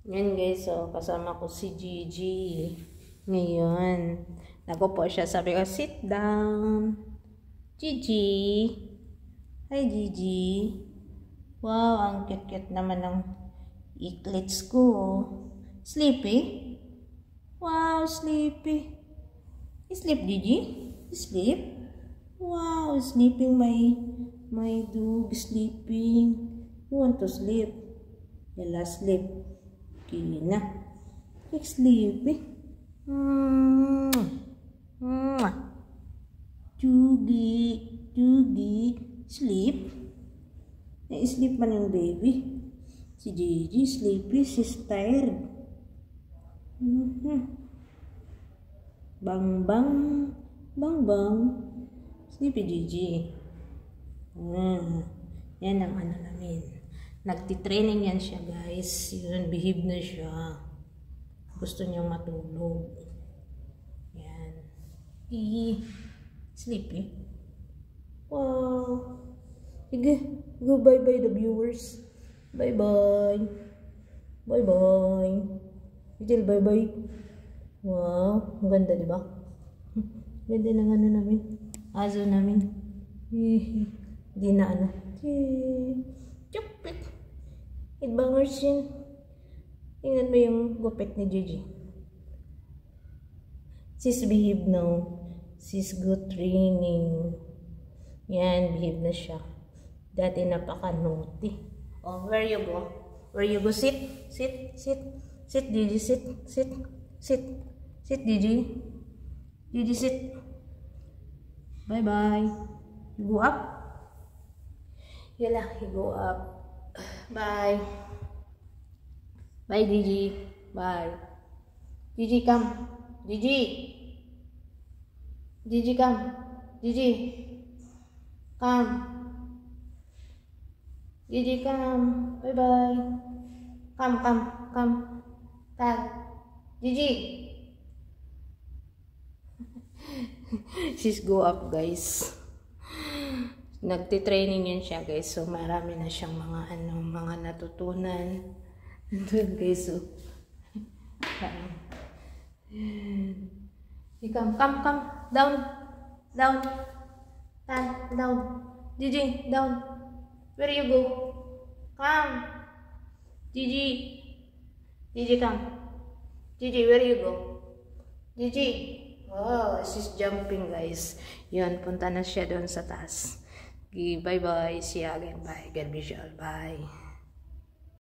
Yan guys, so kasama ko si Gigi. Ngayon, nagupo siya. Sabi ko, sit down. Gigi. Hi Gigi. Wow, ang cute-cute naman ng iklits ko. Sleepy? Wow, sleepy. Sleep, Gigi? Sleep? Wow, sleeping my dog, sleeping. You want to sleep? Yala, sleep. Okay na. Sleepy. Jugi. Sleep. Sleep man yung baby. Si Gigi, sleepy. She's tired. Bang. Sleepy Gigi. Yan ang ano namin. Nagtitraining yan siya guys. Yun, behave na siya. Gusto niyang matulog. Yan. Sleepy. Wow. Sige, go bye-bye the viewers. Bye-bye. Bye-bye. Little bye-bye. Wow, ang ganda diba? Ganda ng ano namin. Aso namin. Hindi na ano. Chupit. Itbangers yun. Tingnan mo yung gupit ni Gigi. Sis behave now. Sis good training. Yan, behave na siya. Dati napaka-naughty. Oh, where you go? Where you go? Sit, Gigi, sit, Gigi. Gigi, sit. Bye-bye. Go up. Yala, go up. Bye. Bye, Gigi. Bye. Gigi, come. Gigi. Gigi, come. Gigi. Come. Gigi, come. Bye-bye. Come. Tag. Gigi. She's go up guys. Nagtitraining yan siya guys. So marami na siyang mga natutunan. Doon guys. So. Come. Down. Down. Gigi, down. Where you go? Come. Gigi, come. Gigi, where you go? Gigi. Oh, she's jumping guys. Yun, punta na siya doon sa taas. Okay, bye-bye. See you again. Bye. God bless you all. Bye.